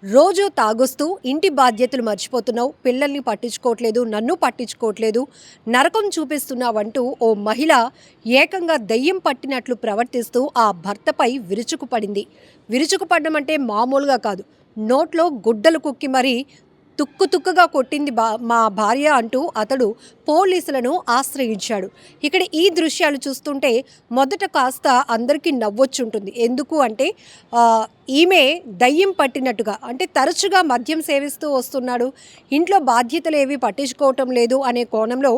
రోజు తాగొస్తూ ఇంటి బాధ్యతలు మర్చిపోతున్నావు, పిల్లల్ని పట్టించుకోవట్లేదు, నన్ను పట్టించుకోవట్లేదు, నరకం చూపిస్తున్నావంటూ ఓ మహిళ ఏకంగా దెయ్యం పట్టినట్లు ప్రవర్తిస్తూ ఆ భర్తపై విరుచుకుపడింది. విరుచుకుపడడం అంటే మామూలుగా కాదు. నోట్లో గుడ్డలు కుక్కి మరీ తుక్కు తుక్కుగా కొట్టింది మా భార్య అంటూ అతడు పోలీసులను ఆశ్రయించాడు. ఇక్కడ ఈ దృశ్యాలు చూస్తుంటే మొదట కాస్త అందరికీ నవ్వొచ్చుంటుంది. ఎందుకు అంటే ఈమె దయ్యం పట్టినట్టుగా, అంటే తరచుగా మద్యం సేవిస్తూ వస్తున్నాడు, ఇంట్లో బాధ్యతలు ఏవి పట్టించుకోవటం లేదు అనే కోణంలో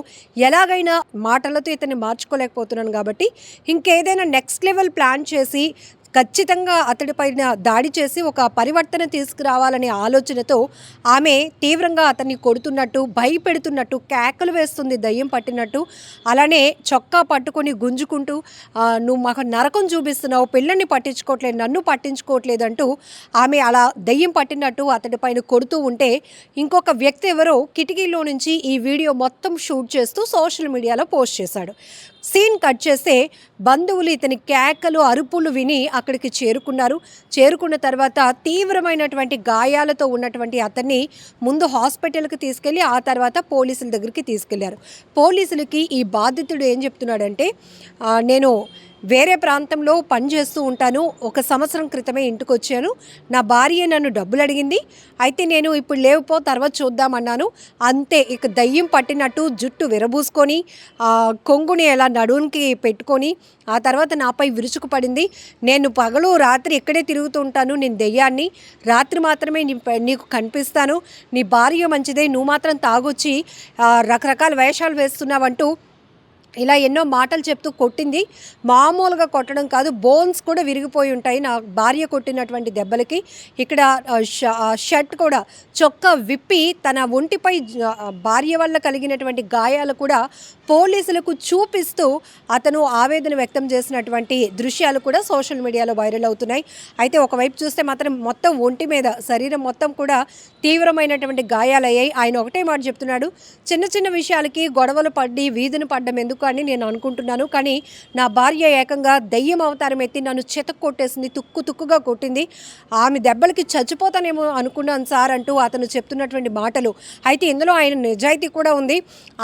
ఎలాగైనా మాటలతో ఇతన్ని మార్చుకోలేకపోతున్నాను కాబట్టి ఇంకేదైనా నెక్స్ట్ లెవెల్ ప్లాన్ చేసి ఖచ్చితంగా అతడిపైన దాడి చేసి ఒక పరివర్తన తీసుకురావాలనే ఆలోచనతో ఆమె తీవ్రంగా అతన్ని కొడుతున్నట్టు, భయపెడుతున్నట్టు, కేకలు వేస్తుంది దయ్యం పట్టినట్టు. అలానే చొక్కా పట్టుకొని గుంజుకుంటూ నువ్వు మాకు నరకం చూపిస్తున్నావు, పిల్లల్ని పట్టించుకోవట్లేదు, నన్ను పట్టించుకోవట్లేదు అంటూ ఆమె అలా దయ్యం పట్టినట్టు అతడిపైన కొడుతూ ఉంటే ఇంకొక వ్యక్తి ఎవరో కిటికీలో నుంచి ఈ వీడియో మొత్తం షూట్ చేస్తూ సోషల్ మీడియాలో పోస్ట్ చేశాడు. సీన్ కట్ చేస్తే బంధువులు ఇతని కేకలు, అరుపులు విని అక్కడికి చేరుకున్నారు. చేరుకున్న తర్వాత తీవ్రమైనటువంటి గాయాలతో ఉన్నటువంటి అతన్ని ముందు హాస్పిటల్కి తీసుకెళ్ళి ఆ తర్వాత పోలీసుల దగ్గరికి తీసుకెళ్లారు. పోలీసులకి ఈ బాధితుడు ఏం చెప్తున్నాడంటే, నేను వేరే ప్రాంతంలో పనిచేస్తూ ఉంటాను, 1 సంవత్సరం క్రితమే ఇంటికి వచ్చాను, నా భార్య నన్ను డబ్బులు అడిగింది, అయితే నేను ఇప్పుడు లేవుపో తర్వాత చూద్దామన్నాను, అంతే ఇక దయ్యం పట్టినట్టు జుట్టు విరబూసుకొని కొంగుని ఎలా నడుముకి పెట్టుకొని ఆ తర్వాత నాపై విరుచుకుపడింది. నేను పగలు రాత్రి ఇక్కడే తిరుగుతూ ఉంటాను, నేను దెయ్యాన్ని, రాత్రి మాత్రమే నీకు కనిపిస్తాను, నీ భార్య మంచిదే, నువ్వు మాత్రం తాగొచ్చి రకరకాల వేషాలు వేస్తున్నావంటూ ఇలా ఎన్నో మాటలు చెప్తూ కొట్టింది. మామూలుగా కొట్టడం కాదు, బోన్స్ కూడా విరిగిపోయి ఉంటాయి నా భార్య కొట్టినటువంటి దెబ్బలకి. ఇక్కడ షర్ట్ కూడా చొక్కా విప్పి తన ఒంటిపై భార్య వల్ల కలిగినటువంటి గాయాలు కూడా పోలీసులకు చూపిస్తూ అతను ఆవేదన వ్యక్తం చేసినటువంటి దృశ్యాలు కూడా సోషల్ మీడియాలో వైరల్ అవుతున్నాయి. అయితే ఒకవైపు చూస్తే మాత్రం మొత్తం ఒంటి మీద, శరీరం మొత్తం కూడా తీవ్రమైనటువంటి గాయాలయ్యాయి. ఆయన ఒకటే మాట చెప్తున్నాడు, చిన్న చిన్న విషయాలకి గొడవలు పడి వీధిని పడ్డం ఎందుకు అని నేను అనుకుంటున్నాను, కానీ నా భార్య ఏకంగా దయ్యం అవతారం ఎత్తి నన్ను చితక్ కొట్టేసింది, తుక్కు తుక్కుగా కొట్టింది, ఆమె దెబ్బలకి చచ్చిపోతానేమో అనుకున్నాను సార్ అంటూ అతను చెప్తున్నటువంటి మాటలు. అయితే ఇందులో ఆయన నిజాయితీ కూడా ఉంది.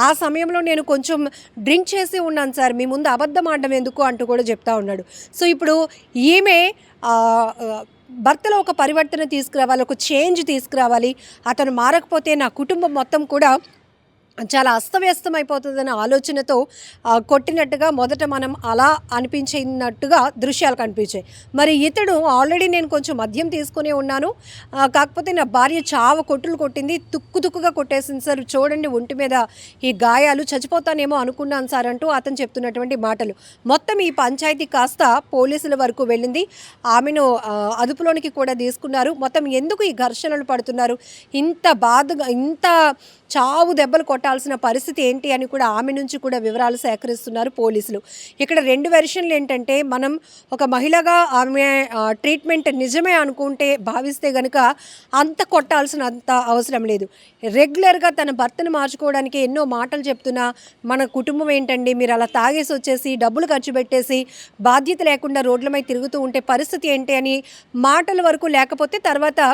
ఆ సమయంలో నేను కొంచెం డ్రింక్ చేసి ఉన్నాను సార్, మీ ముందు అబద్ధం ఆడడం ఎందుకు అంటూ కూడా చెప్తా ఉన్నాడు. సో ఇప్పుడు ఈమె భర్తలో ఒక పరివర్తన తీసుకురావాలి, ఒక చేంజ్ తీసుకురావాలి, అతను మారకపోతే నా కుటుంబం మొత్తం కూడా చాలా అస్తవ్యస్తం అయిపోతుందనే ఆలోచనతో కొట్టినట్టుగా మొదట మనం అలా అనిపించినట్టుగా దృశ్యాలు కనిపించాయి. మరి ఇతడు ఆల్రెడీ నేను కొంచెం మద్యం తీసుకునే ఉన్నాను, కాకపోతే నా భార్య చావ కొట్టులు కొట్టింది, తుక్కు తుక్కుగా కొట్టేసింది సార్, చూడండి ఒంటి మీద ఈ గాయాలు, చచ్చిపోతానేమో అనుకున్నాను సార్ అంటూ అతను చెప్తున్నటువంటి మాటలు. మొత్తం ఈ పంచాయతీ కాస్త పోలీసుల వరకు వెళ్ళింది. ఆమెను అదుపులోనికి కూడా తీసుకున్నారు. మొత్తం ఎందుకు ఈ ఘర్షణలు పడుతున్నారు, ఇంత బాధగా, ఇంత చావు దెబ్బలు కొట్టాల్సిన పరిస్థితి ఏంటి అని కూడా ఆమె నుంచి కూడా వివరాలు సేకరిస్తున్నారు పోలీసులు. ఇక్కడ 2 వెర్షన్లు ఏంటంటే, మనం ఒక మహిళగా ఆమె ట్రీట్మెంట్ నిజమే అనుకుంటే భావిస్తే గనుక అంత కొట్టాల్సినంత అవసరం లేదు. రెగ్యులర్గా తన భర్తను మార్చుకోవడానికి ఎన్నో మాటలు చెప్తున్నా, మన కుటుంబం ఏంటండి, మీరు అలా తాగేసి వచ్చేసి డబ్బులు ఖర్చు పెట్టేసి బాధ్యత లేకుండా రోడ్ల మీద తిరుగుతూ ఉంటే పరిస్థితి ఏంటి అని మాటల వరకు లేకపోతే, తర్వాత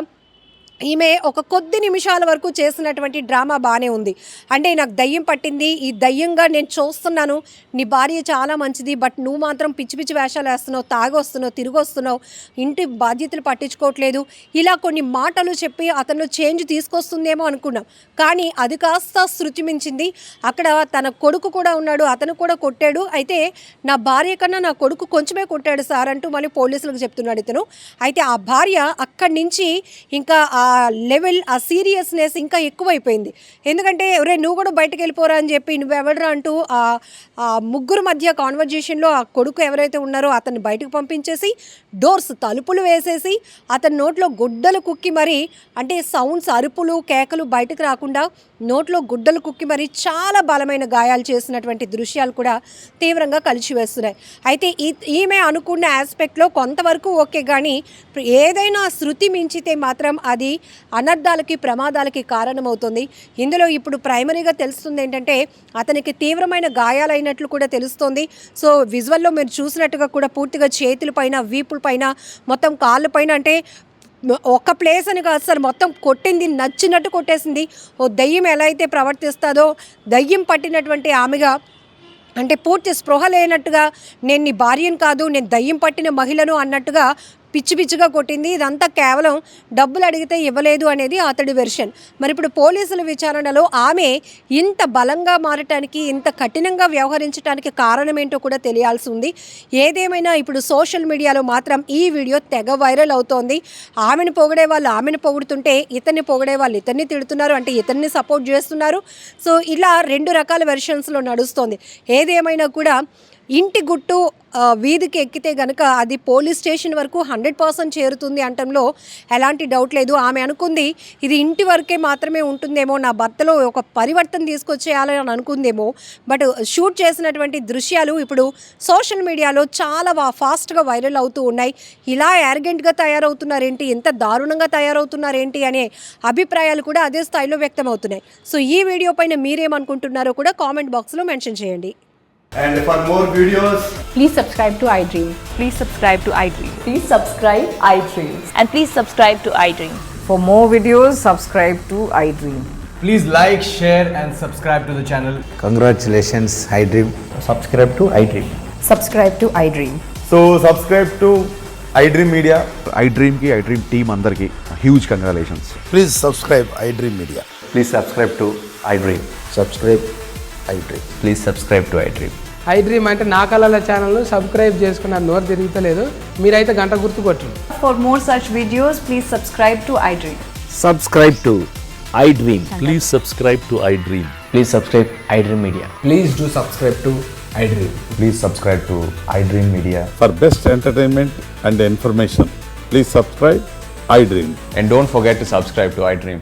ఈమె ఒక కొద్ది నిమిషాల వరకు చేసినటువంటి డ్రామా బాగానే ఉంది. అంటే నాకు దయ్యం పట్టింది, ఈ దయ్యంగా నేను చూస్తున్నాను, నీ భార్య చాలా మంచిది, బట్ నువ్వు మాత్రం పిచ్చి పిచ్చి వేషాలు వేస్తున్నావు, తాగొస్తున్నావు, తిరిగి వస్తున్నావు, ఇంటి బాధ్యతలు పట్టించుకోవట్లేదు, ఇలా కొన్ని మాటలు చెప్పి అతను చేంజ్ తీసుకొస్తుందేమో అనుకున్నాం. కానీ అది కాస్త శృతి మించింది. అక్కడ తన కొడుకు కూడా ఉన్నాడు, అతను కూడా కొట్టాడు. అయితే నా భార్య కన్నా నా కొడుకు కొంచెమే కొట్టాడు సార్ అంటూ మళ్ళీ పోలీసులకు చెప్తున్నాడు ఇతను. అయితే ఆ భార్య అక్కడి నుంచి ఇంకా లెవెల్, ఆ సీరియస్నెస్ ఇంకా ఎక్కువైపోయింది. ఎందుకంటే ఒరే నువ్వు కూడా బయటకు వెళ్ళిపోరా అని చెప్పి, నువ్వెవడరా అంటూ ఆ ముగ్గురు మధ్య కాన్వర్జేషన్లో ఆ కొడుకు ఎవరైతే ఉన్నారో అతన్ని బయటకు పంపించేసి డోర్స్, తలుపులు వేసేసి అతని నోట్లో గుడ్డలు కుక్కి మరి, అంటే సౌండ్స్, అరుపులు, కేకలు బయటకు రాకుండా నోట్లో గుడ్డలు కుక్కి మరి చాలా బలమైన గాయాలు చేసినటువంటి దృశ్యాలు కూడా తీవ్రంగా కలిసివేస్తున్నాయి. అయితే ఈమె అనుకున్న ఆస్పెక్ట్లో కొంతవరకు ఓకే, కానీ ఏదైనా శృతి మించితే మాత్రం అది అనర్థాలకి, ప్రమాదాలకి కారణమవుతుంది. ఇందులో ఇప్పుడు ప్రైమరీగా తెలుస్తుంది ఏంటంటే, అతనికి తీవ్రమైన గాయాలైనట్లు కూడా తెలుస్తోంది. సో విజువల్లో మీరు చూసినట్టుగా కూడా పూర్తిగా చేతుల పైన, వీపుల పైన, మొత్తం కాళ్ళ పైన, అంటే ఒక ప్లేస్ అని కాదు సార్, మొత్తం కొట్టింది, నచ్చినట్టు కొట్టేసింది. ఓ దయ్యం ఎలా అయితే ప్రవర్తిస్తుందో దయ్యం పట్టినటువంటి ఆమెగా, అంటే పూర్తి స్పృహ లేనట్టుగా, నేను నీ భార్యను కాదు, నేను దయ్యం పట్టిన మహిళను అన్నట్టుగా పిచ్చి పిచ్చిగా కొట్టింది. ఇదంతా కేవలం డబ్బులు అడిగితే ఇవ్వలేదు అనేది అతడి వెర్షన్. మరి ఇప్పుడు పోలీసుల విచారణలో ఆమె ఇంత బలంగా మారటానికి, ఇంత కఠినంగా వ్యవహరించడానికి కారణం ఏంటో కూడా తెలియాల్సి ఉంది. ఏదేమైనా ఇప్పుడు సోషల్ మీడియాలో మాత్రం ఈ వీడియో తెగ వైరల్ అవుతోంది. ఆమెను పొగిడే వాళ్ళు ఆమెను పొగుడుతుంటే, ఇతన్ని పొగిడే వాళ్ళు ఇతన్ని తిడుతున్నారు, అంటే ఇతన్ని సపోర్ట్ చేస్తున్నారు. సో ఇలా 2 రకాల వెర్షన్స్లో నడుస్తోంది. ఏదేమైనా కూడా ఇంటి గుట్టు వీధికి ఎక్కితే గనక అది పోలీస్ స్టేషన్ వరకు 100% చేరుతుంది అనటంలో ఎలాంటి డౌట్ లేదు. ఆమె అనుకుంది ఇది ఇంటి వరకే మాత్రమే ఉంటుందేమో, నా భర్తలో ఒక పరివర్తన తీసుకొచ్చేయాలని అనుకుందేమో. బట్ షూట్ చేసినటువంటి దృశ్యాలు ఇప్పుడు సోషల్ మీడియాలో చాలా ఫాస్ట్గా వైరల్ అవుతూ ఉన్నాయి. ఇలా యారగెంట్గా తయారవుతున్నారేంటి, ఎంత దారుణంగా తయారవుతున్నారేంటి అనే అభిప్రాయాలు కూడా అదే స్థాయిలో వ్యక్తమవుతున్నాయి. సో ఈ వీడియో పైన మీరేమనుకుంటున్నారో కూడా కామెంట్ బాక్స్లో మెన్షన్ చేయండి. And for more videos, Please subscribe to iDream. Please subscribe to iDream. Please subscribe iDream. And please subscribe to iDream. For more videos, subscribe to iDream. Please like, share and subscribe to the channel. Congratulations, iDream. Subscribe to iDream. Subscribe to iDream. so subscribe to iDream Media. iDream ki iDream team andarki huge congratulations. Please subscribe iDream Media. Please subscribe to iDream. Subscribe iDream. Please subscribe to iDream. iDream అంటే నా కళల ఛానల్ను subscribe చేసుకున్న నోరు తిరుగుతలేదు, మీరైతే గంట గుర్తు కొట్టండి. For more such videos, please subscribe to iDream. Subscribe to iDream. Please subscribe to iDream. Please subscribe iDream Media. Please do subscribe to iDream. Please subscribe to iDream Media. For best entertainment and information, please subscribe iDream. And don't forget to subscribe to iDream.